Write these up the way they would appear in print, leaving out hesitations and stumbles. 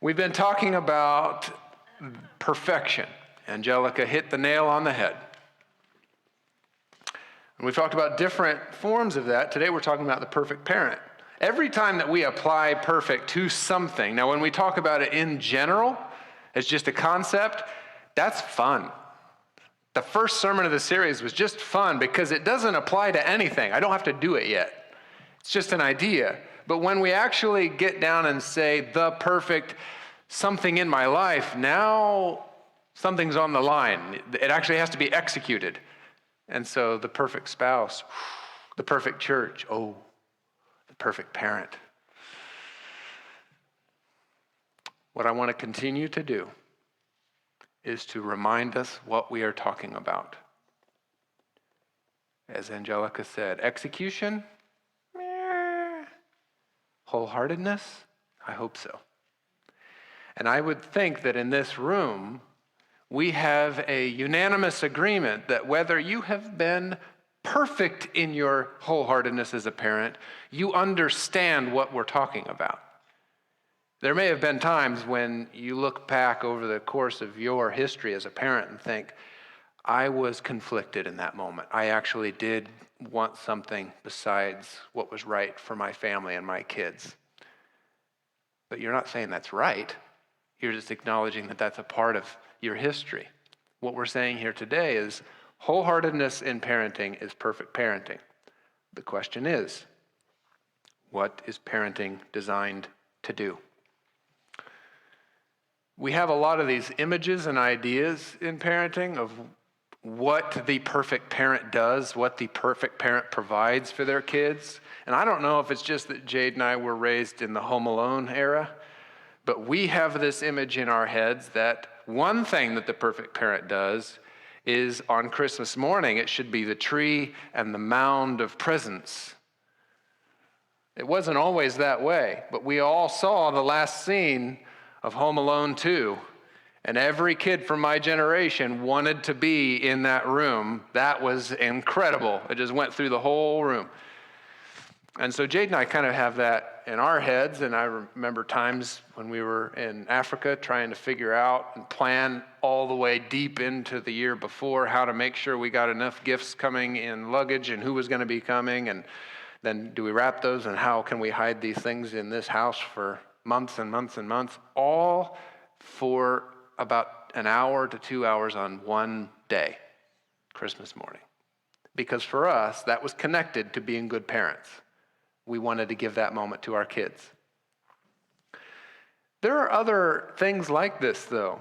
We've been talking about perfection. Angelica hit the nail on the head. And we've talked about different forms of that. Today we're talking about the perfect parent. Every time that we apply perfect to something, now when we talk about it in general, as just a concept, that's fun. The first sermon of the series was just fun because it doesn't apply to anything. I don't have to do it yet. It's just an idea. But when we actually get down and say the perfect something in my life, now something's on the line. It actually has to be executed. And so the perfect spouse, the perfect church, the perfect parent. What I want to continue to do is to remind us what we are talking about. As Angelica said, execution, wholeheartedness, I hope so. And I would think that in this room, we have a unanimous agreement that whether you have been perfect in your wholeheartedness as a parent, you understand what we're talking about. There may have been times when you look back over the course of your history as a parent and think, I was conflicted in that moment. I actually did want something besides what was right for my family and my kids. But you're not saying that's right. You're just acknowledging that that's a part of your history. What we're saying here today is wholeheartedness in parenting is perfect parenting. The question is, what is parenting designed to do? We have a lot of these images and ideas in parenting of what the perfect parent does, what the perfect parent provides for their kids. And I don't know if it's just that Jade and I were raised in the Home Alone era, but we have this image in our heads that one thing that the perfect parent does is on Christmas morning, it should be the tree and the mound of presents. It wasn't always that way, but we all saw the last scene of Home Alone 2. And every kid from my generation wanted to be in that room. That was incredible. It just went through the whole room. And so Jade and I kind of have that in our heads. And I remember times when we were in Africa trying to figure out and plan all the way deep into the year before how to make sure we got enough gifts coming in luggage and who was going to be coming. And then do we wrap those and how can we hide these things in this house for months and months and months, all for about an hour to 2 hours on one day, Christmas morning. Because for us, that was connected to being good parents. We wanted to give that moment to our kids. There are other things like this, though.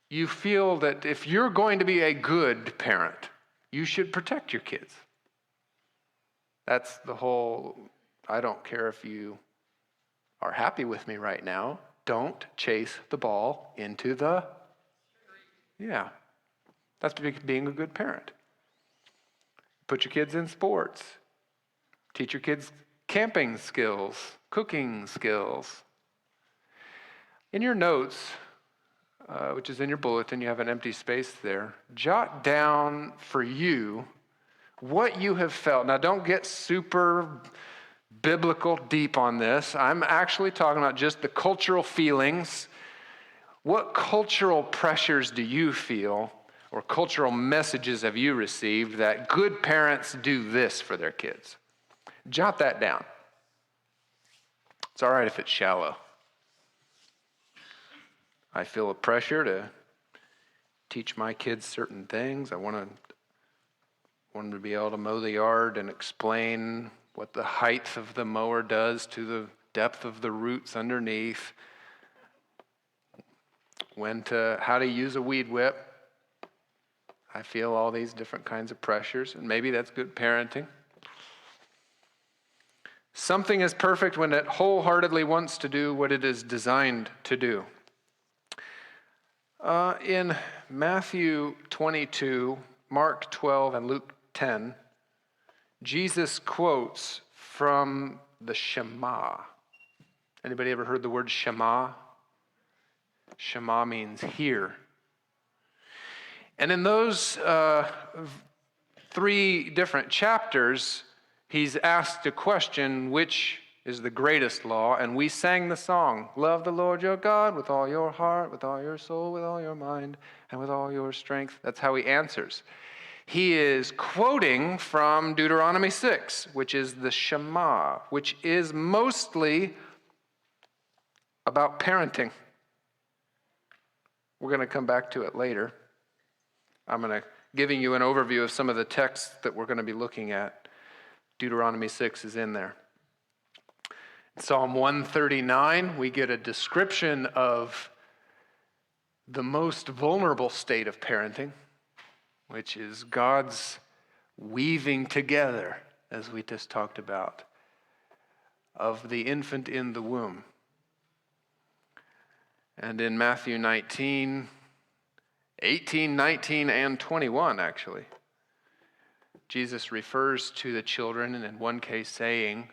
You feel that if you're going to be a good parent, you should protect your kids. That's the whole, I don't care if you are happy with me right now, don't chase the ball into the, that's being a good parent. Put your kids in sports. Teach your kids camping skills, cooking skills. In your notes, which is in your bulletin, you have an empty space there. Jot down for you what you have felt. Now, don't get super biblical deep on this. I'm actually talking about just the cultural feelings. What cultural pressures do you feel, or cultural messages have you received that good parents do this for their kids? Jot that down. It's all right if it's shallow. I feel a pressure to teach my kids certain things. I want them to be able to mow the yard and explain what the height of the mower does to the depth of the roots underneath, how to use a weed whip. I feel all these different kinds of pressures, and maybe that's good parenting. Something is perfect when it wholeheartedly wants to do what it is designed to do. In Matthew 22, Mark 12, and Luke 10, Jesus quotes from the Shema. Anybody ever heard the word Shema? Shema means hear. And in those 3 different chapters, he's asked a question, which is the greatest law, and we sang the song, love the Lord your God with all your heart, with all your soul, with all your mind, and with all your strength. That's how he answers. He is quoting from Deuteronomy 6, which is the Shema, which is mostly about parenting. We're going to come back to it later. I'm going to giving you an overview of some of the texts that we're going to be looking at. Deuteronomy 6 is in there. In Psalm 139, we get a description of the most vulnerable state of parenting, which is God's weaving together, as we just talked about, of the infant in the womb. And in Matthew 19, 18, 19, and 21, actually, Jesus refers to the children, and in one case saying,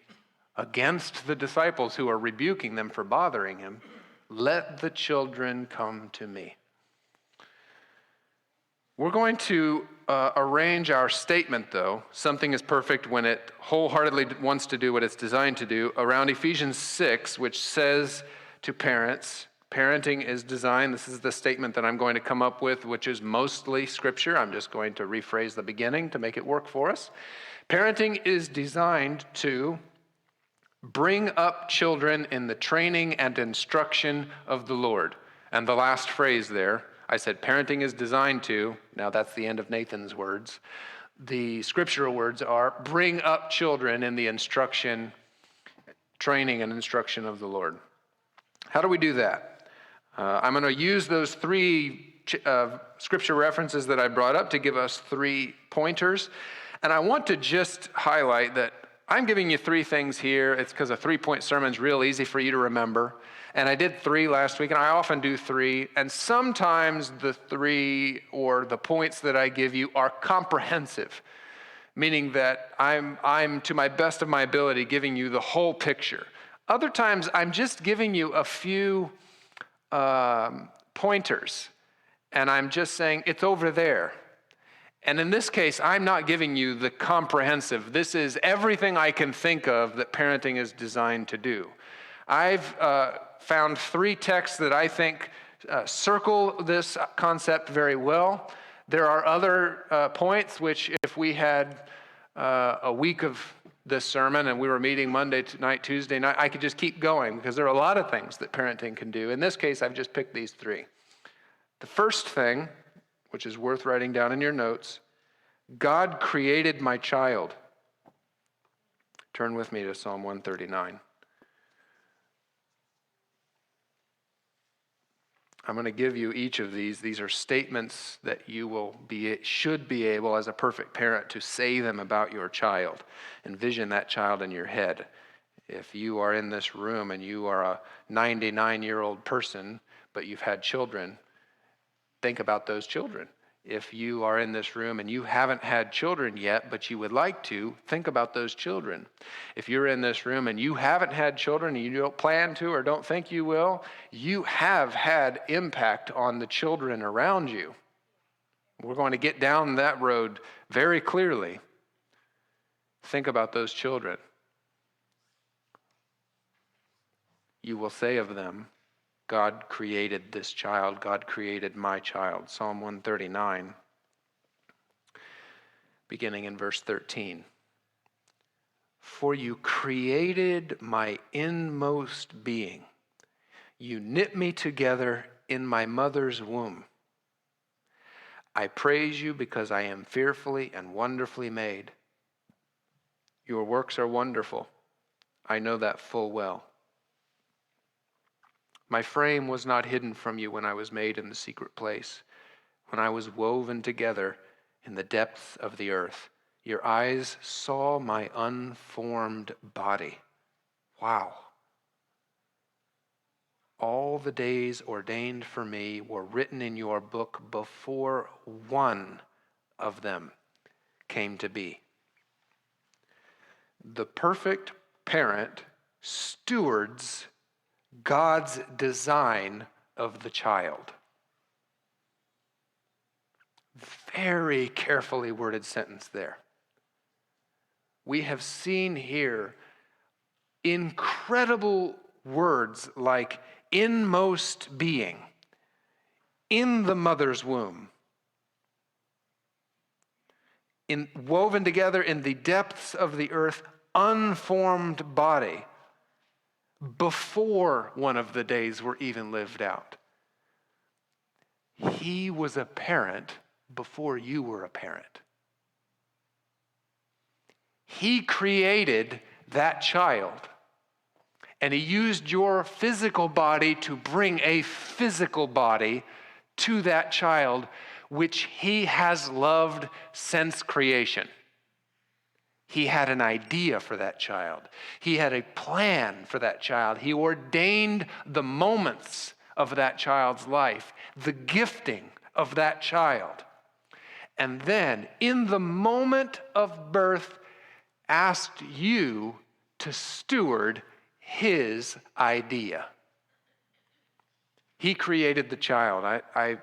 against the disciples who are rebuking them for bothering him, let the children come to me. We're going to arrange our statement, though. Something is perfect when it wholeheartedly wants to do what it's designed to do, around Ephesians 6, which says to parents, parenting is designed. This is the statement that I'm going to come up with, which is mostly scripture. I'm just going to rephrase the beginning to make it work for us. Parenting is designed to bring up children in the training and instruction of the Lord. And the last phrase there, I said parenting is designed to, now that's the end of Nathan's words. The scriptural words are bring up children in the instruction, training and instruction of the Lord. How do we do that? I'm going to use those three scripture references that I brought up to give us 3 pointers. And I want to just highlight that I'm giving you 3 things here. It's because a 3-point sermon is real easy for you to remember. And I did 3 last week, and I often do 3. And sometimes the 3 or the points that I give you are comprehensive, meaning that I'm to my best of my ability giving you the whole picture. Other times I'm just giving you a few pointers, and I'm just saying it's over there. And in this case, I'm not giving you the comprehensive. This is everything I can think of that parenting is designed to do. I've found 3 texts that I think circle this concept very well. There are other points which, if we had a week of this sermon and we were meeting Monday night, Tuesday night, I could just keep going because there are a lot of things that parenting can do. In this case, I've just picked these 3. The first thing, which is worth writing down in your notes, God created my child. Turn with me to Psalm 139. I'm going to give you each of these. These are statements that you should be able, as a perfect parent, to say them about your child. Envision that child in your head. If you are in this room and you are a 99-year-old person, but you've had children, think about those children. If you are in this room and you haven't had children yet, but you would like to, think about those children. If you're in this room and you haven't had children and you don't plan to or don't think you will, you have had impact on the children around you. We're going to get down that road very clearly. Think about those children. You will say of them, God created this child. God created my child. Psalm 139, beginning in verse 13. For you created my inmost being. You knit me together in my mother's womb. I praise you because I am fearfully and wonderfully made. Your works are wonderful. I know that full well. My frame was not hidden from you when I was made in the secret place, when I was woven together in the depths of the earth. Your eyes saw my unformed body. Wow. All the days ordained for me were written in your book before one of them came to be. The perfect parent stewards God's design of the child. Very carefully worded sentence there. We have seen here incredible words like inmost being, in the mother's womb, woven together in the depths of the earth, unformed body, before one of the days were even lived out. He was a parent before you were a parent. He created that child, and he used your physical body to bring a physical body to that child, which he has loved since creation. He had an idea for that child. He had a plan for that child. He ordained the moments of that child's life, the gifting of that child. And then, in the moment of birth, asked you to steward his idea. He created the child. I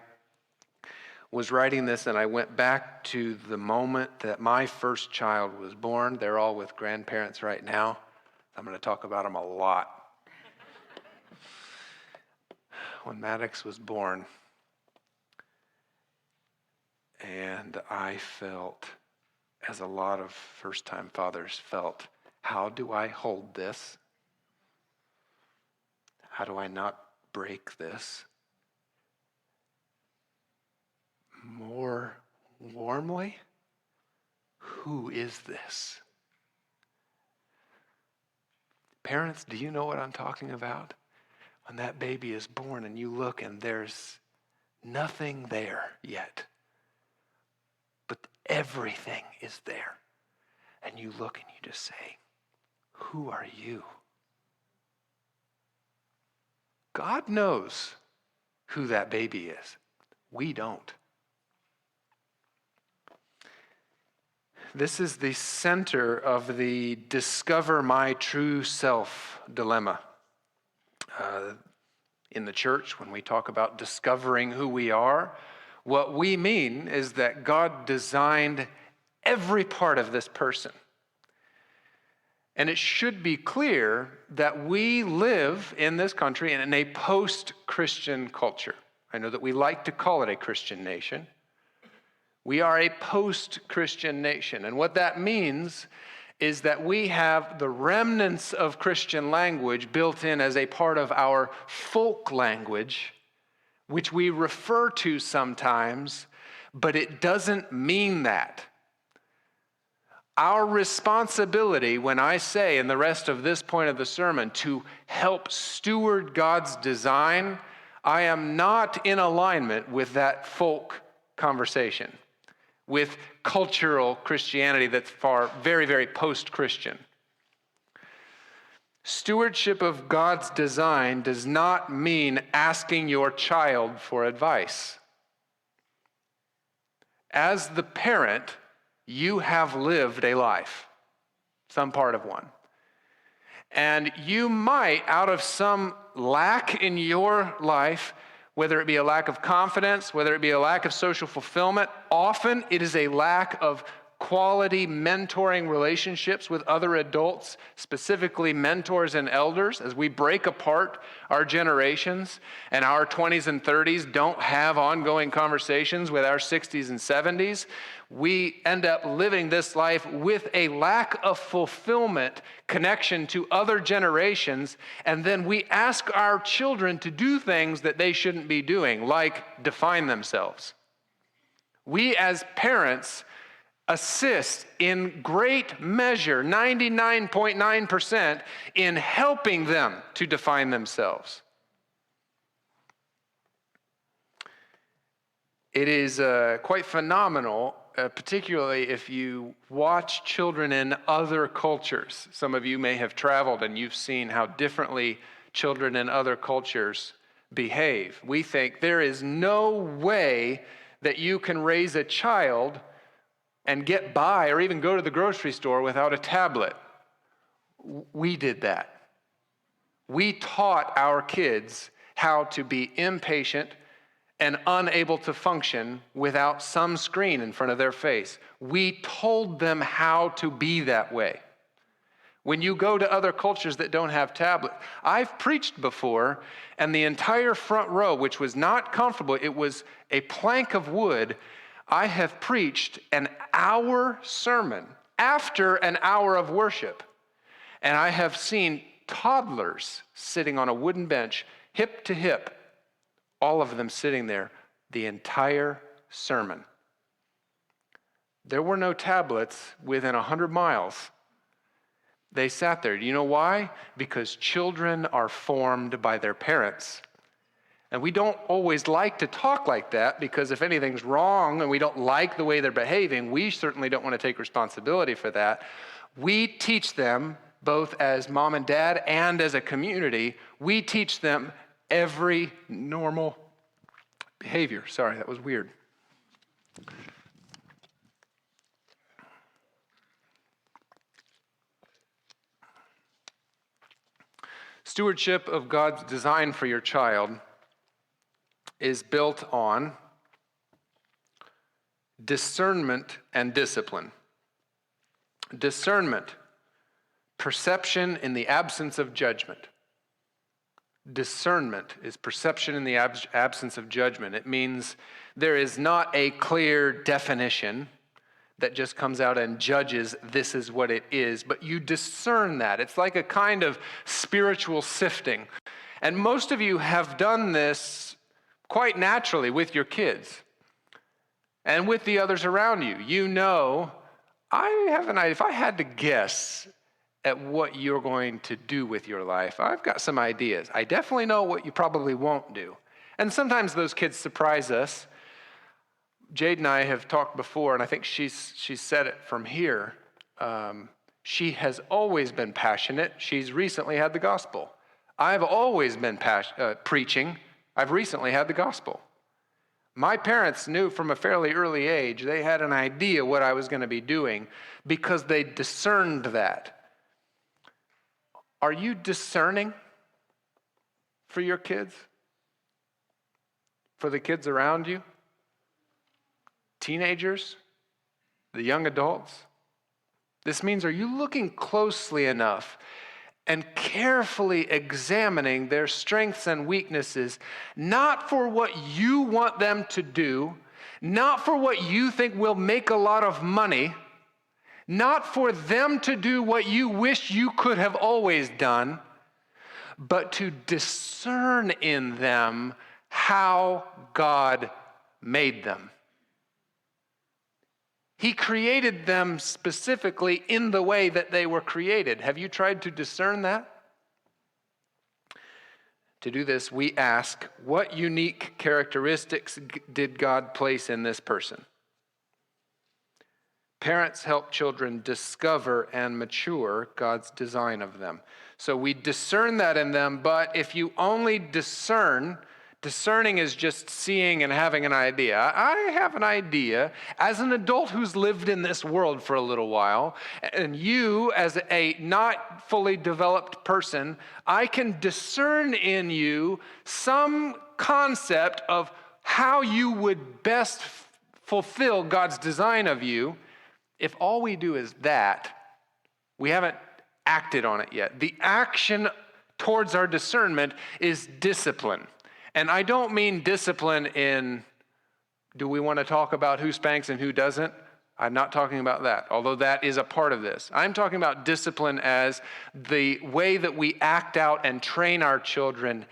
was writing this and I went back to the moment that my first child was born. They're all with grandparents right now. I'm going to talk about them a lot. When Maddox was born, and I felt, as a lot of first-time fathers felt, how do I hold this? How do I not break this? More warmly, who is this? Parents, do you know what I'm talking about? When that baby is born and you look and there's nothing there yet, but everything is there. And you look and you just say, who are you? God knows who that baby is. We don't. This is the center of the discover my true self dilemma. In the church, when we talk about discovering who we are, what we mean is that God designed every part of this person. And it should be clear that we live in this country in a post-Christian culture. I know that we like to call it a Christian nation. We are a post-Christian nation. And what that means is that we have the remnants of Christian language built in as a part of our folk language, which we refer to sometimes, but it doesn't mean that. Our responsibility, when I say in the rest of this point of the sermon, to help steward God's design, I am not in alignment with that folk conversation, with cultural Christianity that's very, very post-Christian. Stewardship of God's design does not mean asking your child for advice. As the parent, you have lived a life, some part of one. And you might, out of some lack in your life, whether it be a lack of confidence, whether it be a lack of social fulfillment, often it is a lack of quality mentoring relationships with other adults, specifically mentors and elders. As we break apart our generations and our 20s and 30s don't have ongoing conversations with our 60s and 70s, we end up living this life with a lack of fulfillment, connection to other generations, and then we ask our children to do things that they shouldn't be doing, like define themselves. We as parents assist in great measure, 99.9%, in helping them to define themselves. It is quite phenomenal, particularly if you watch children in other cultures. Some of you may have traveled and you've seen how differently children in other cultures behave. We think there is no way that you can raise a child and get by or even go to the grocery store without a tablet. We did that. We taught our kids how to be impatient and unable to function without some screen in front of their face. We told them how to be that way. When you go to other cultures that don't have tablets, I've preached before, and the entire front row, which was not comfortable, it was a plank of wood. I have preached an hour sermon after an hour of worship, and I have seen toddlers sitting on a wooden bench, hip to hip, all of them sitting there the entire sermon. There were no tablets within 100 miles. They sat there. Do you know why? Because children are formed by their parents. And we don't always like to talk like that, because if anything's wrong and we don't like the way they're behaving, we certainly don't want to take responsibility for that. We teach them, both as mom and dad and as a community, we teach them every normal behavior. Sorry, that was weird. Stewardship of God's design for your child is built on discernment and discipline. Discernment, perception in the absence of judgment. Discernment is perception in the absence of judgment. It means there is not a clear definition that just comes out and judges this is what it is, but you discern that. It's like a kind of spiritual sifting. And most of you have done this quite naturally with your kids and with the others around you. You know, I have an idea. If I had to guess at what you're going to do with your life, I've got some ideas. I definitely know what you probably won't do. And sometimes those kids surprise us. Jade and I have talked before, and I think she's said it from here. She has always been passionate. She's recently had the gospel. I've always been preaching. I've recently had the gospel. My parents knew from a fairly early age. They had an idea what I was going to be doing because they discerned that. Are you discerning for your kids? For the kids around you? Teenagers, the young adults. This means, are you looking closely enough and carefully examining their strengths and weaknesses, not for what you want them to do, not for what you think will make a lot of money, not for them to do what you wish you could have always done, but to discern in them how God made them. He created them specifically in the way that they were created. Have you tried to discern that? To do this, we ask, what unique characteristics did God place in this person? Parents help children discover and mature God's design of them. So we discern that in them, but if you only discerning is just seeing and having an idea. I have an idea as an adult who's lived in this world for a little while, and you as a not fully developed person, I can discern in you some concept of how you would best fulfill God's design of you. If all we do is that, we haven't acted on it yet. The action towards our discernment is discipline. And I don't mean discipline in, do we want to talk about who spanks and who doesn't? I'm not talking about that, although that is a part of this. I'm talking about discipline as the way that we act out and train our children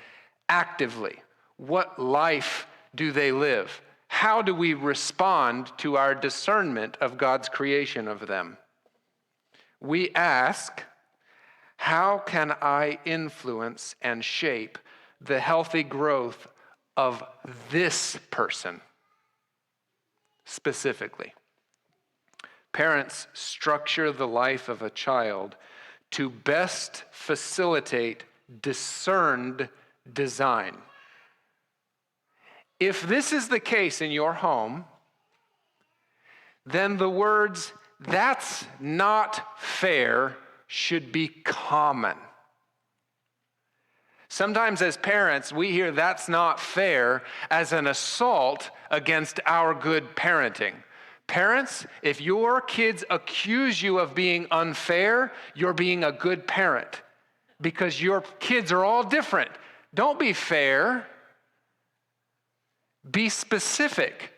actively. What life do they live? How do we respond to our discernment of God's creation of them? We ask, how can I influence and shape the healthy growth of this person specifically? Parents structure the life of a child to best facilitate discerned design. If this is the case in your home, then the words, "that's not fair," should be common. Sometimes as parents, we hear "that's not fair" as an assault against our good parenting. Parents, if your kids accuse you of being unfair, you're being a good parent because your kids are all different. Don't be fair. Be specific.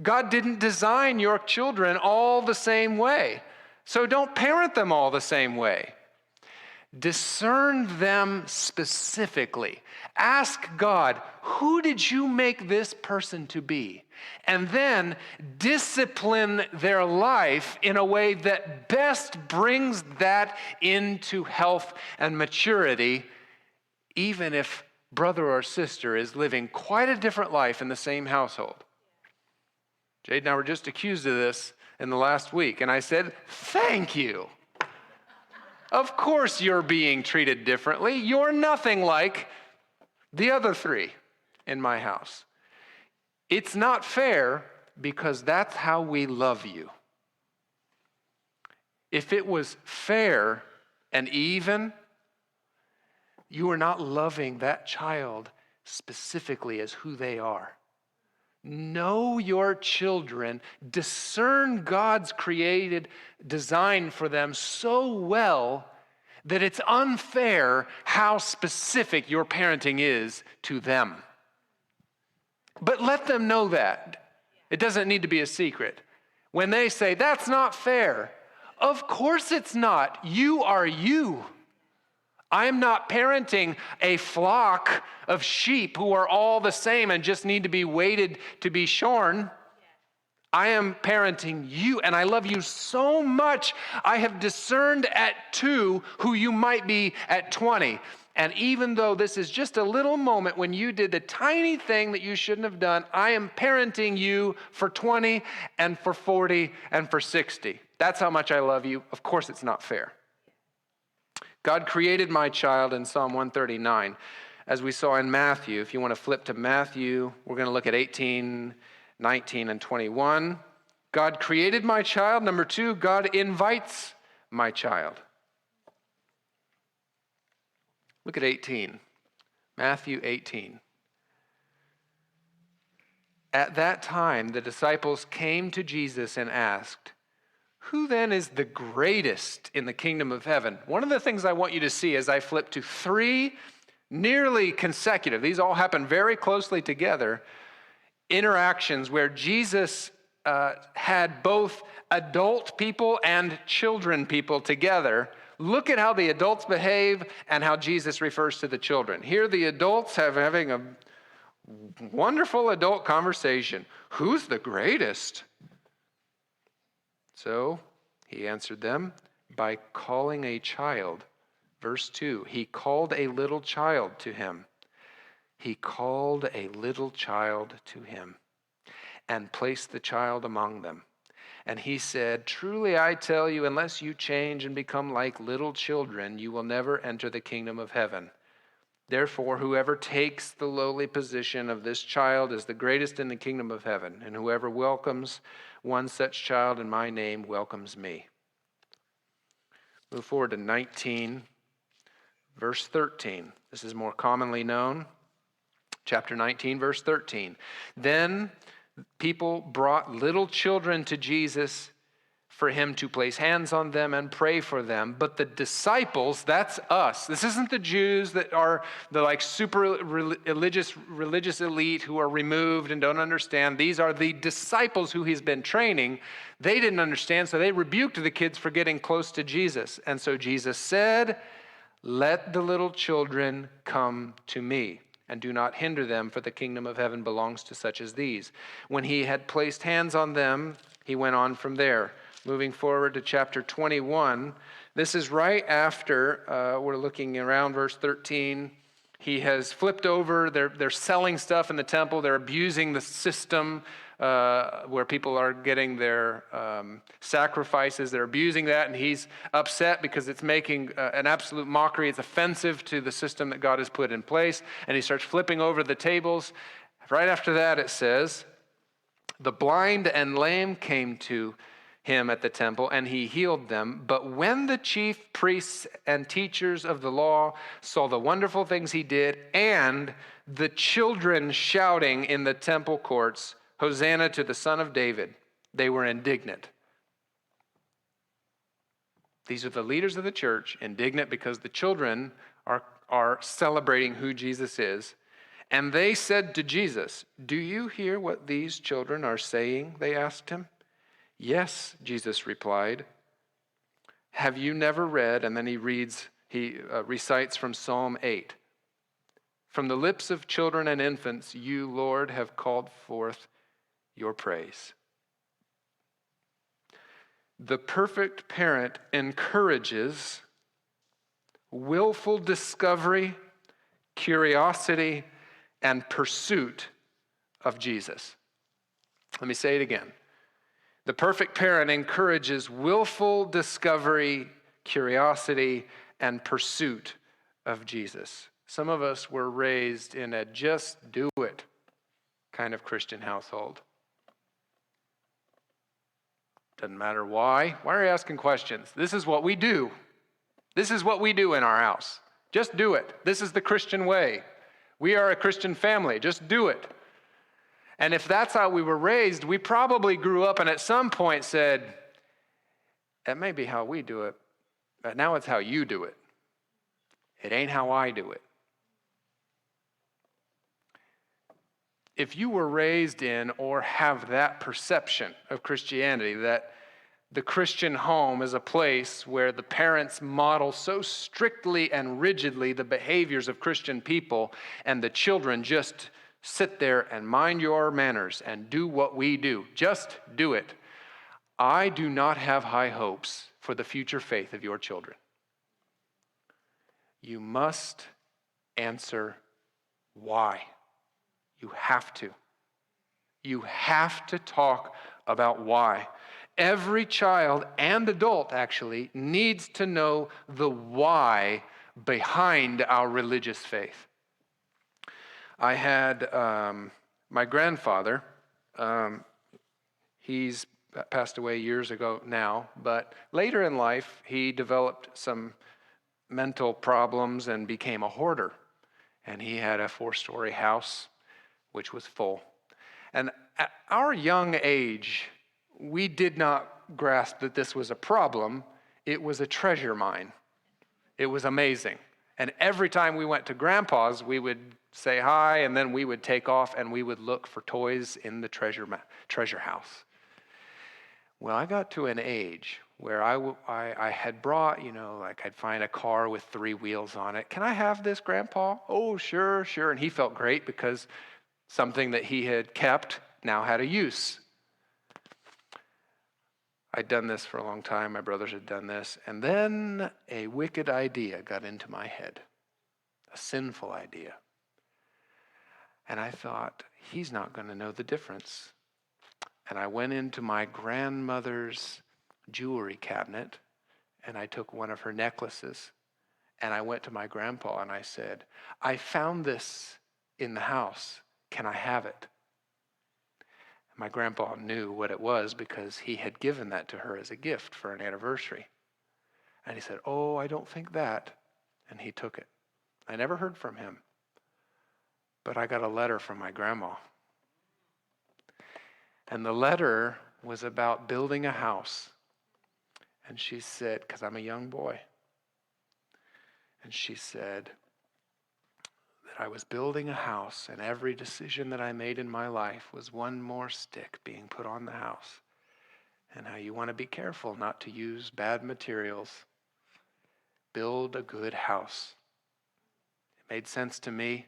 God didn't design your children all the same way, so don't parent them all the same way. Discern them specifically. Ask God, who did you make this person to be? And then discipline their life in a way that best brings that into health and maturity, even if brother or sister is living quite a different life in the same household. Jade and I were just accused of this in the last week, and I said, thank you. Of course you're being treated differently. You're nothing like the other three in my house. It's not fair because that's how we love you. If it was fair and even, you are not loving that child specifically as who they are. Know your children. Discern God's created design for them so well that it's unfair how specific your parenting is to them. But let them know that. It doesn't need to be a secret. When they say, that's not fair, of course it's not. You are you. I'm not parenting a flock of sheep who are all the same and just need to be waited to be shorn. I am parenting you, and I love you so much. I have discerned at 2 who you might be at 20. And even though this is just a little moment when you did the tiny thing that you shouldn't have done, I am parenting you for 20 and for 40 and for 60. That's how much I love you. Of course it's not fair. God created my child in Psalm 139. As we saw in Matthew, if you want to flip to Matthew, we're going to look at 18, 19, and 21. God created my child. Number 2, God invites my child. Look at 18. Matthew 18. At that time, the disciples came to Jesus and asked, who then is the greatest in the kingdom of heaven? One of the things I want you to see as I flip to 3 nearly consecutive, these all happen very closely together, interactions where Jesus had both adult people and children people together. Look at how the adults behave and how Jesus refers to the children. Here the adults having a wonderful adult conversation. Who's the greatest? So he answered them by calling a child. Verse 2, he called a little child to him. He called a little child to him and placed the child among them. And he said, truly I tell you, unless you change and become like little children, you will never enter the kingdom of heaven. Therefore, whoever takes the lowly position of this child is the greatest in the kingdom of heaven, and whoever welcomes one such child in my name welcomes me. Move forward to 19, verse 13. This is more commonly known. Chapter 19, verse 13. Then people brought little children to Jesus for him to place hands on them and pray for them. But the disciples, that's us. This isn't the Jews that are the like super religious elite who are removed and don't understand. These are the disciples who he's been training. They didn't understand, so they rebuked the kids for getting close to Jesus. And so Jesus said, let the little children come to me, and do not hinder them, for the kingdom of heaven belongs to such as these. When he had placed hands on them, he went on from there. Moving forward to chapter 21, this is right after, we're looking around verse 13. He has flipped over, they're selling stuff in the temple, they're abusing the system where people are getting their sacrifices, they're abusing that, and he's upset because it's making an absolute mockery, it's offensive to the system that God has put in place, and he starts flipping over the tables. Right after that it says, the blind and lame came to him at the temple, and he healed them. But when the chief priests and teachers of the law saw the wonderful things he did, and the children shouting in the temple courts, Hosanna to the Son of David, They were indignant. These are the leaders of the church, indignant because the children are celebrating who Jesus is. And they said to Jesus, "Do you hear what these children are saying?" They asked him. "Yes," Jesus replied. "Have you never read?" And then he recites from Psalm 8. "From the lips of children and infants, you, Lord, have called forth your praise." The perfect parent encourages willful discovery, curiosity, and pursuit of Jesus. Let me say it again. The perfect parent encourages willful discovery, curiosity, and pursuit of Jesus. Some of us were raised in a just do it kind of Christian household. Doesn't matter why. Why are you asking questions? This is what we do. This is what we do in our house. Just do it. This is the Christian way. We are a Christian family. Just do it. And if that's how we were raised, we probably grew up and at some point said, that may be how we do it, but now it's how you do it. It ain't how I do it. If you were raised in or have that perception of Christianity, that the Christian home is a place where the parents model so strictly and rigidly the behaviors of Christian people, and the children just sit there and mind your manners and do what we do. Just do it. I do not have high hopes for the future faith of your children. You must answer why. You have to. You have to talk about why. Every child and adult, actually, needs to know the why behind our religious faith. I had my grandfather. He's passed away years ago now, but later in life, he developed some mental problems and became a hoarder. And he had a 4-story house, which was full. And at our young age, we did not grasp that this was a problem. It was a treasure mine. It was amazing. And every time we went to Grandpa's, we would say hi, and then we would take off, and we would look for toys in the treasure house. Well, I got to an age where I had brought, like I'd find a car with 3 wheels on it. "Can I have this, Grandpa?" "Oh, sure. And he felt great because something that he had kept now had a use. I'd done this for a long time. My brothers had done this. And then a wicked idea got into my head, a sinful idea. And I thought, he's not going to know the difference. And I went into my grandmother's jewelry cabinet, and I took one of her necklaces, and I went to my grandpa and I said, "I found this in the house. Can I have it?" My grandpa knew what it was because he had given that to her as a gift for an anniversary. And he said, "Oh, I don't think that." And he took it. I never heard from him. But I got a letter from my grandma. And the letter was about building a house. And she said, because I'm a young boy, and she said that I was building a house, and every decision that I made in my life was one more stick being put on the house. And how you want to be careful not to use bad materials. Build a good house. It made sense to me.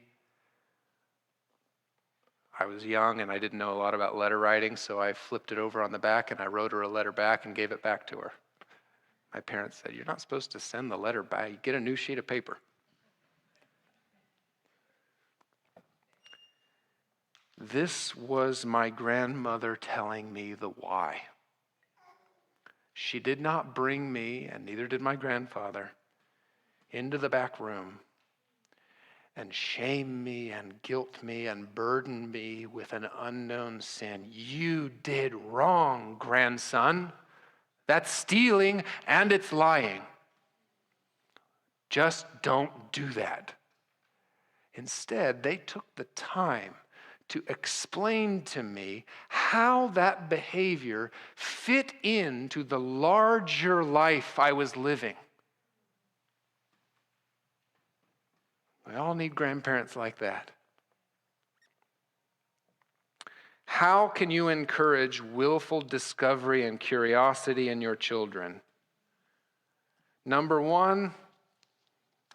I was young and I didn't know a lot about letter writing, so I flipped it over on the back and I wrote her a letter back and gave it back to her. My parents said, "You're not supposed to send the letter back. You get a new sheet of paper." This was my grandmother telling me the why. She did not bring me, and neither did my grandfather, into the back room and shame me and guilt me and burden me with an unknown sin. "You did wrong, grandson. That's stealing and it's lying. Just don't do that." Instead, they took the time to explain to me how that behavior fit into the larger life I was living. We all need grandparents like that. How can you encourage willful discovery and curiosity in your children? Number one,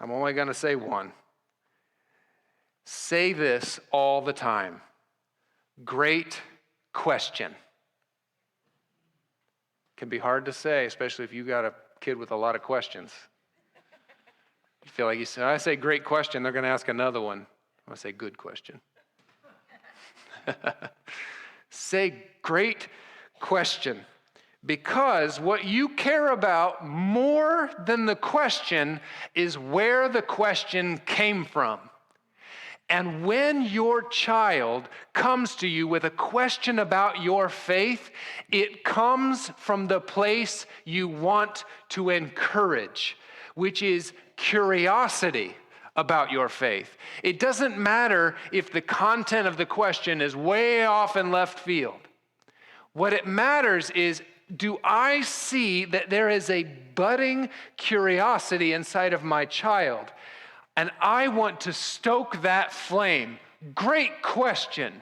I'm only going to say one. Say this all the time. Great question. Can be hard to say, especially if you got a kid with a lot of questions. You feel like I say great question, they're going to ask another one. I'm going to say good question. Say great question, because what you care about more than the question is where the question came from. And when your child comes to you with a question about your faith, it comes from the place you want to encourage, which is curiosity about your faith. It doesn't matter if the content of the question is way off in left field. What it matters is, do I see that there is a budding curiosity inside of my child? And I want to stoke that flame. Great question.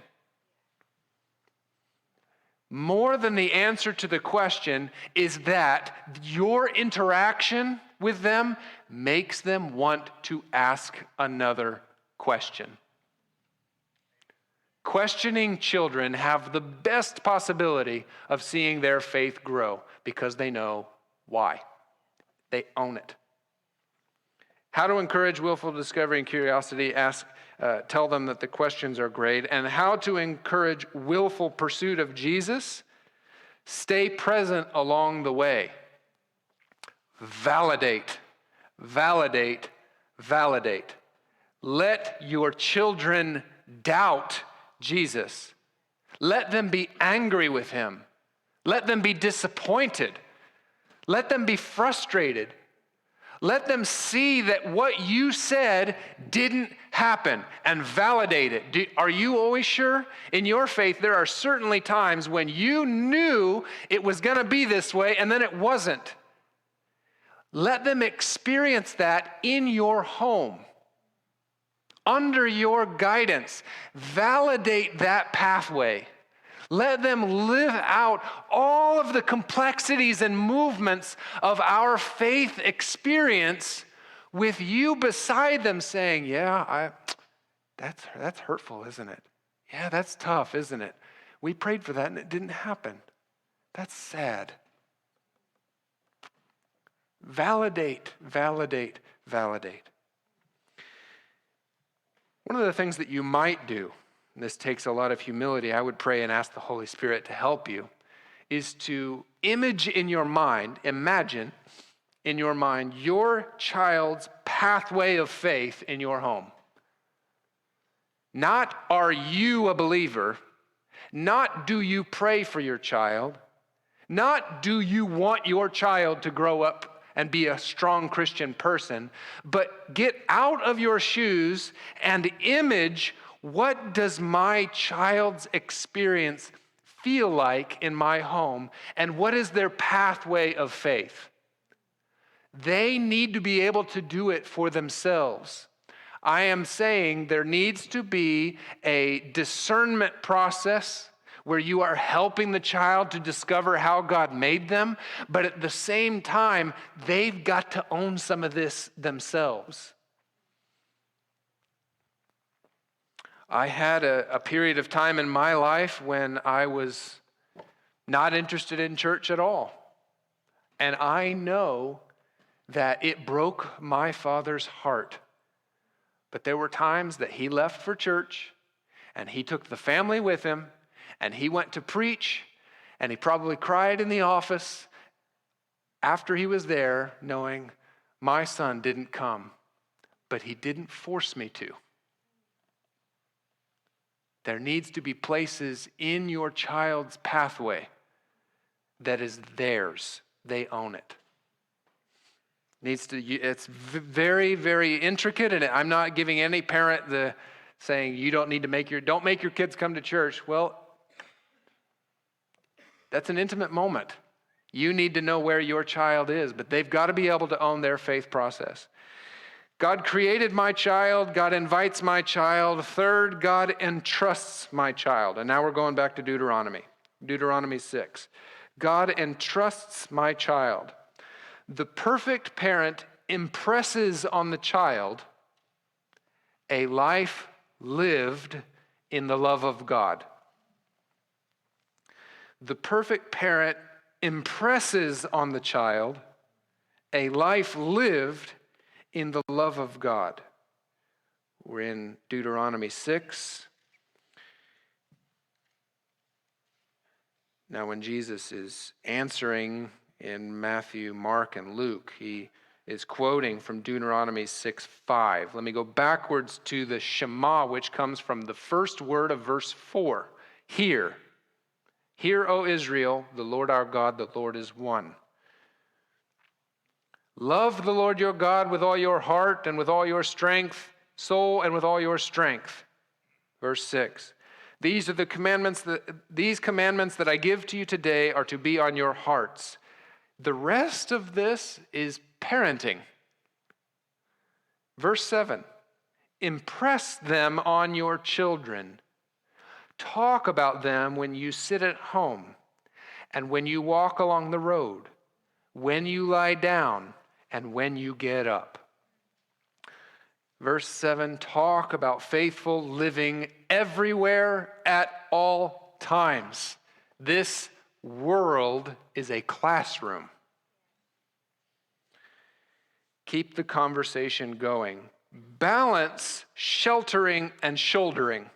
More than the answer to the question is that your interaction with them makes them want to ask another question. Questioning children have the best possibility of seeing their faith grow because they know why. They own it. How to encourage willful discovery and curiosity? Tell them that the questions are great. And how to encourage willful pursuit of Jesus? Stay present along the way. Validate, validate, validate. Let your children doubt Jesus. Let them be angry with him. Let them be disappointed. Let them be frustrated. Let them see that what you said didn't happen and validate it. Are you always sure? In your faith, there are certainly times when you knew it was going to be this way and then it wasn't. Let them experience that in your home, under your guidance. Validate that pathway. Let them live out all of the complexities and movements of our faith experience with you beside them saying, yeah, that's hurtful, isn't it? Yeah, that's tough, isn't it? We prayed for that and it didn't happen. That's sad. Validate, validate, validate. One of the things that you might do, and this takes a lot of humility, I would pray and ask the Holy Spirit to help you, is to imagine in your mind your child's pathway of faith in your home. Not are you a believer, not do you pray for your child, not do you want your child to grow up and be a strong Christian person, but get out of your shoes and image, what does my child's experience feel like in my home, and what is their pathway of faith? They need to be able to do it for themselves. I am saying there needs to be a discernment process where you are helping the child to discover how God made them, but at the same time, they've got to own some of this themselves. I had a period of time in my life when I was not interested in church at all. And I know that it broke my father's heart. But there were times that he left for church, and he took the family with him, and he went to preach, and he probably cried in the office after he was there, knowing my son didn't come, but he didn't force me to. There needs to be places in your child's pathway that is theirs. They own it. It's very, very intricate, and I'm not giving any parent saying you don't make your kids come to church. Well, that's an intimate moment. You need to know where your child is, but they've got to be able to own their faith process. God created my child. God invites my child. Third, God entrusts my child. And now we're going back to Deuteronomy 6. God entrusts my child. The perfect parent impresses on the child a life lived in the love of God. The perfect parent impresses on the child a life lived in the love of God. We're in Deuteronomy 6. Now, when Jesus is answering in Matthew, Mark, and Luke, he is quoting from Deuteronomy 6:5. Let me go backwards to the Shema, which comes from the first word of verse 4. Hear, O Israel, the Lord our God, the Lord is one. Love the Lord your God with all your heart and with all your strength, soul, and with all your strength. Verse 6. These commandments that I give to you today are to be on your hearts. The rest of this is parenting. Verse 7. Impress them on your children. Talk about them when you sit at home and when you walk along the road, when you lie down and when you get up. Verse 7, talk about faithful living everywhere at all times. This world is a classroom. Keep the conversation going. Balance sheltering and shouldering.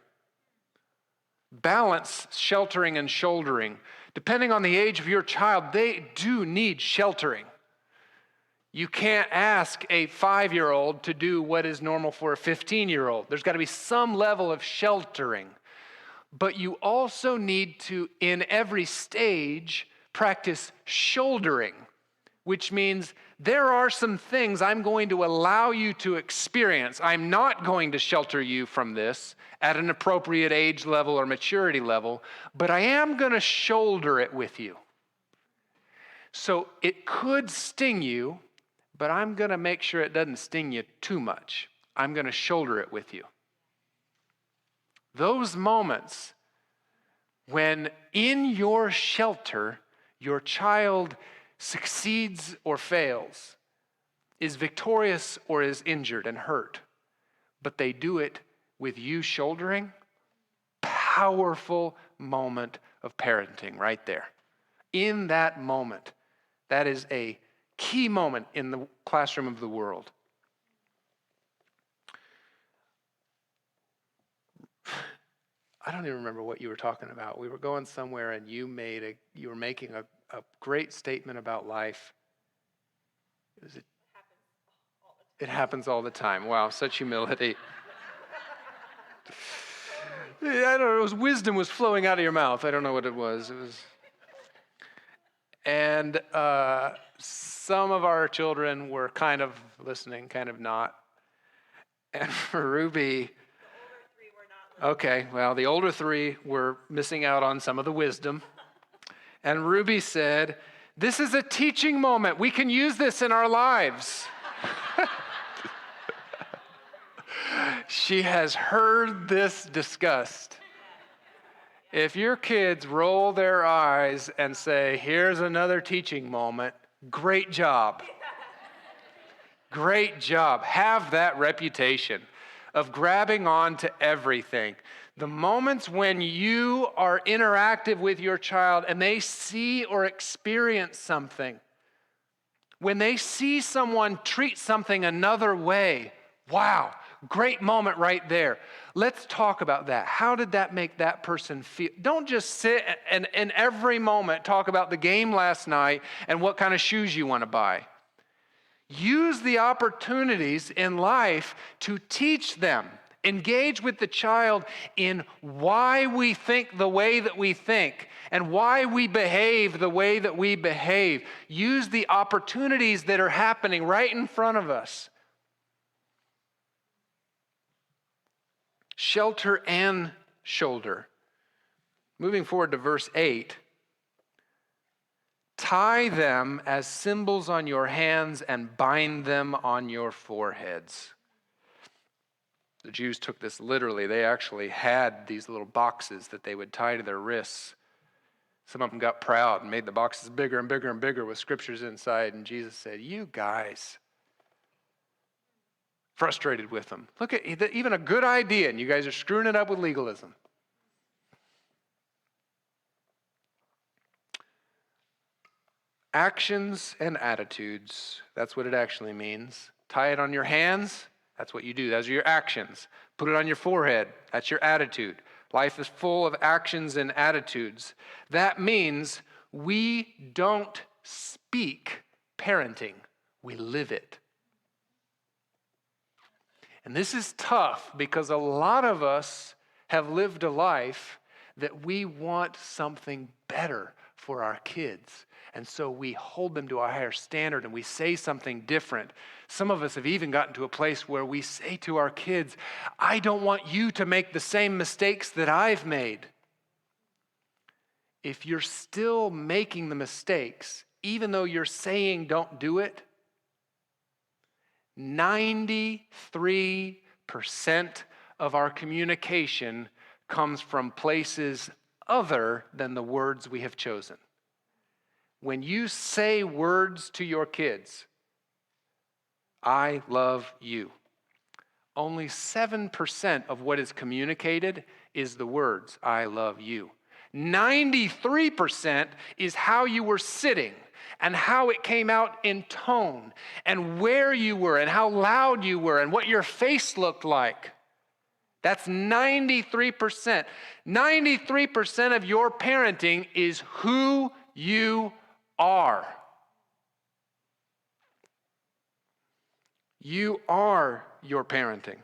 Balance sheltering and shouldering. Depending on the age of your child, they do need sheltering. You can't ask a 5-year-old to do what is normal for a 15-year-old. There's got to be some level of sheltering. But you also need to, in every stage, practice shouldering, which means there are some things I'm going to allow you to experience. I'm not going to shelter you from this at an appropriate age level or maturity level, but I am going to shoulder it with you. So it could sting you, but I'm going to make sure it doesn't sting you too much. I'm going to shoulder it with you. Those moments when in your shelter, your child succeeds or fails, is victorious or is injured and hurt, but they do it with you shouldering, powerful moment of parenting right there. In that moment, that is a key moment in the classroom of the world. I don't even remember what you were talking about. We were going somewhere and you were making a great statement about life. It happens all the time. Wow, such humility. I don't know, it was wisdom was flowing out of your mouth. I don't know what it was. And some of our children were kind of listening, kind of not. And for Ruby, okay, well, the older 3 were missing out on some of the wisdom. And Ruby said, "This is a teaching moment. We can use this in our lives." She has heard this discussed. If your kids roll their eyes and say, "Here's another teaching moment," great job. Great job. Have that reputation of grabbing on to everything. The moments when you are interactive with your child and they see or experience something, when they see someone treat something another way, wow, great moment right there. Let's talk about that. How did that make that person feel? Don't just sit and in every moment talk about the game last night and what kind of shoes you want to buy. Use the opportunities in life to teach them. Engage with the child in why we think the way that we think and why we behave the way that we behave. Use the opportunities that are happening right in front of us. Shelter and shoulder. Moving forward to verse 8. Tie them as symbols on your hands and bind them on your foreheads. The Jews took this literally. They actually had these little boxes that they would tie to their wrists. Some of them got proud and made the boxes bigger and bigger and bigger with scriptures inside. And Jesus said, you guys, frustrated with them. Look at even a good idea, and you guys are screwing it up with legalism. Actions and attitudes, that's what it actually means. Tie it on your hands, that's what you do. Those are your actions. Put it on your forehead, that's your attitude. Life is full of actions and attitudes. That means we don't speak parenting, we live it. And this is tough because a lot of us have lived a life that we want something better for our kids. And so we hold them to a higher standard and we say something different. Some of us have even gotten to a place where we say to our kids, I don't want you to make the same mistakes that I've made. If you're still making the mistakes, even though you're saying don't do it, 93% of our communication comes from places other than the words we have chosen. When you say words to your kids, I love you, only 7% of what is communicated is the words, I love you. 93% is how you were sitting and how it came out in tone and where you were and how loud you were and what your face looked like. That's 93%. 93% of your parenting is who you are. You are your parenting.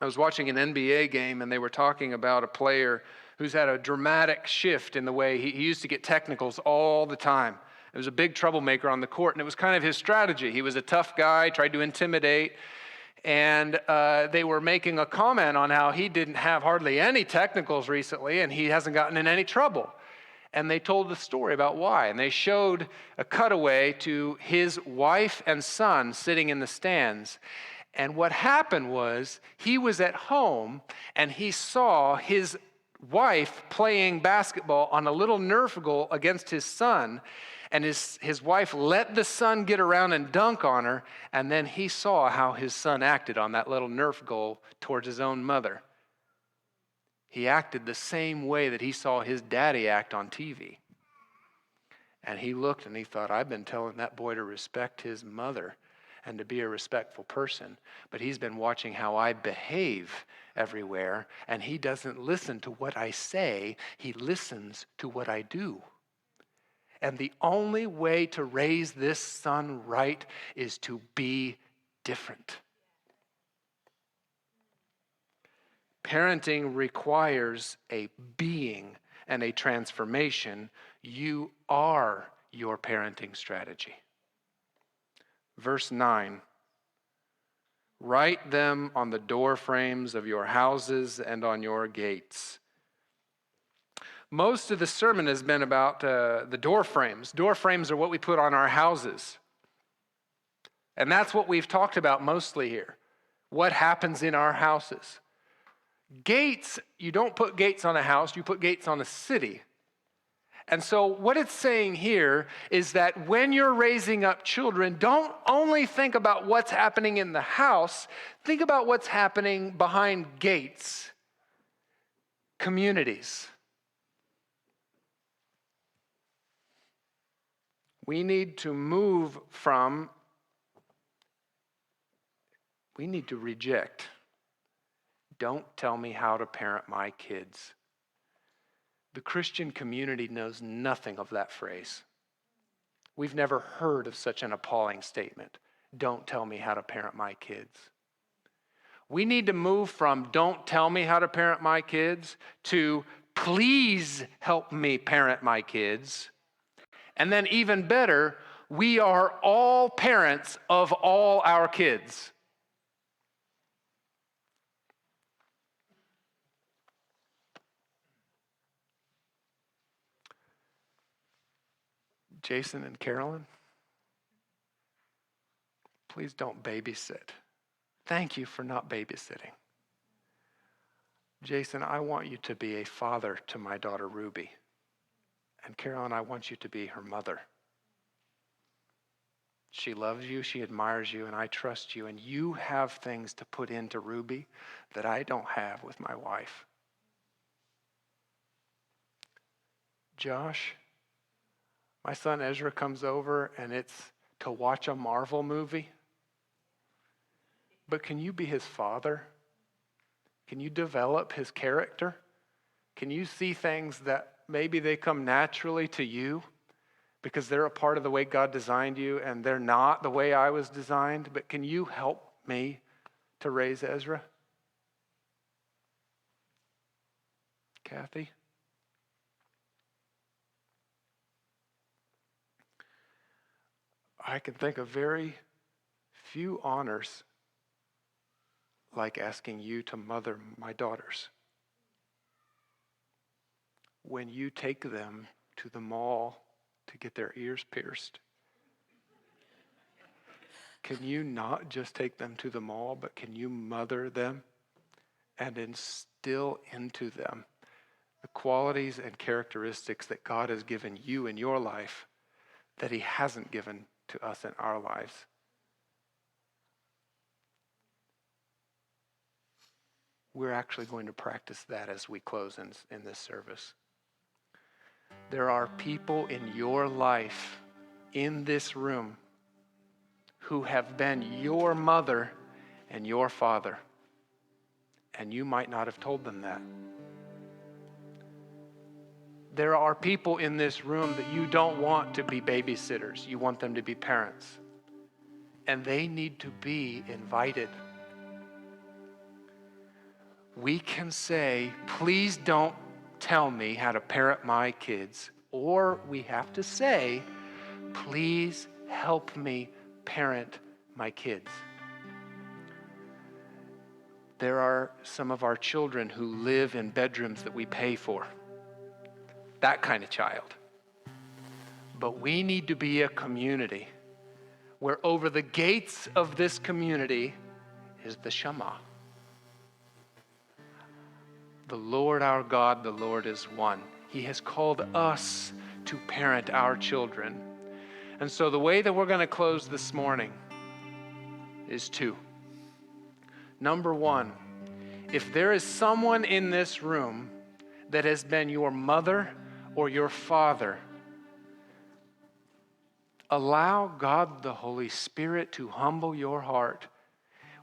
I was watching an NBA game and they were talking about a player who's had a dramatic shift in the way he used to get technicals all the time. It was a big troublemaker on the court, and it was kind of his strategy. He was a tough guy, tried to intimidate, and they were making a comment on how he didn't have hardly any technicals recently, and he hasn't gotten in any trouble. And they told the story about why, and they showed a cutaway to his wife and son sitting in the stands. And what happened was he was at home, and he saw his wife playing basketball on a little Nerf goal against his son, and his wife let the son get around and dunk on her, and then he saw how his son acted on that little Nerf goal towards his own mother. He acted the same way that he saw his daddy act on TV. And he looked and he thought, I've been telling that boy to respect his mother and to be a respectful person, but he's been watching how I behave everywhere, and he doesn't listen to what I say, he listens to what I do. And the only way to raise this son right is to be different. Parenting requires a being and a transformation. You are your parenting strategy. Verse 9, write them on the door frames of your houses and on your gates. Most of the sermon has been about the door frames. Door frames are what we put on our houses. And that's what we've talked about mostly here. What happens in our houses. Gates, you don't put gates on a house, you put gates on a city. And so what it's saying here is that when you're raising up children, don't only think about what's happening in the house, think about what's happening behind gates, communities. We need to reject. Don't tell me how to parent my kids. The Christian community knows nothing of that phrase. We've never heard of such an appalling statement. Don't tell me how to parent my kids. We need to move from don't tell me how to parent my kids to please help me parent my kids. And then even better, we are all parents of all our kids. Jason and Carolyn, please don't babysit. Thank you for not babysitting. Jason, I want you to be a father to my daughter Ruby. And Carolyn, I want you to be her mother. She loves you, she admires you, and I trust you. And you have things to put into Ruby that I don't have with my wife. Josh, my son Ezra comes over and it's to watch a Marvel movie. But can you be his father? Can you develop his character? Can you see things that maybe they come naturally to you because they're a part of the way God designed you and they're not the way I was designed? But can you help me to raise Ezra? Kathy? I can think of very few honors like asking you to mother my daughters. When you take them to the mall to get their ears pierced, can you not just take them to the mall, but can you mother them and instill into them the qualities and characteristics that God has given you in your life that He hasn't given to us in our lives? We're actually going to practice that as we close in this service. There are people in your life, in this room, who have been your mother and your father, and you might not have told them that. There are people in this room that you don't want to be babysitters. You want them to be parents. And they need to be invited. We can say, please don't tell me how to parent my kids. Or we have to say, please help me parent my kids. There are some of our children who live in bedrooms that we pay for. That kind of child. But we need to be a community where over the gates of this community is the Shema. The Lord our God, the Lord is one. He has called us to parent our children. And so the way that we're going to close this morning is two. Number one, if there is someone in this room that has been your mother or your father, allow God the Holy Spirit to humble your heart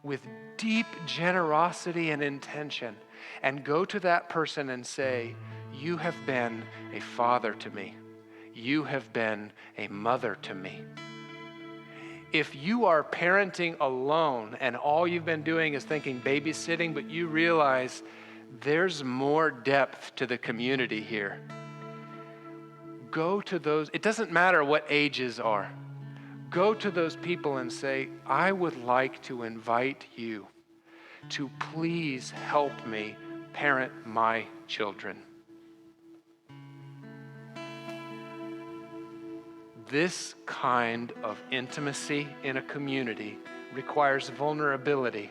with deep generosity and intention, and go to that person and say, you have been a father to me. You have been a mother to me. If you are parenting alone and all you've been doing is thinking babysitting, but you realize there's more depth to the community here, go to those. It doesn't matter what ages are. Go to those people and say, I would like to invite you to please help me parent my children. This kind of intimacy in a community requires vulnerability.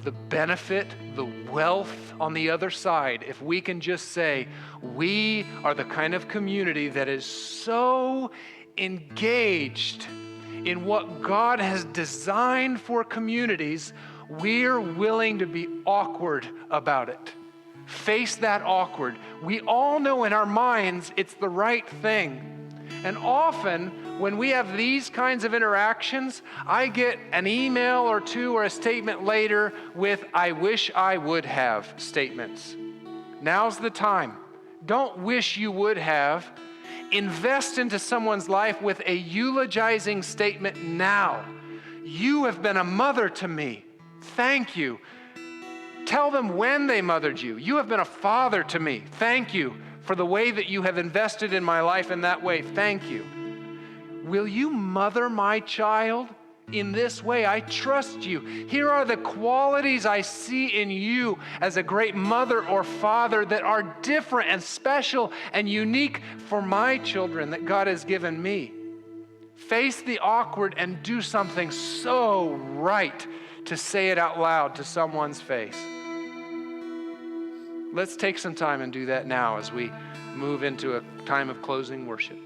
The benefit, the wealth on the other side, if we can just say, we are the kind of community that is so engaged in what God has designed for communities, we're willing to be awkward about it. Face that awkward. We all know in our minds it's the right thing. And often when we have these kinds of interactions, I get an email or two or a statement later with, I wish I would have statements. Now's the time. Don't wish you would have. Invest into someone's life with a eulogizing statement now. You have been a mother to me. Thank you. Tell them when they mothered you. You have been a father to me. Thank you for the way that you have invested in my life in that way. Thank you. Will you mother my child in this way. I trust you. Here are the qualities I see in you as a great mother or father that are different and special and unique for my children that God has given me. Face the awkward and do something so right to say it out loud to someone's face. Let's take some time and do that now as we move into a time of closing worship.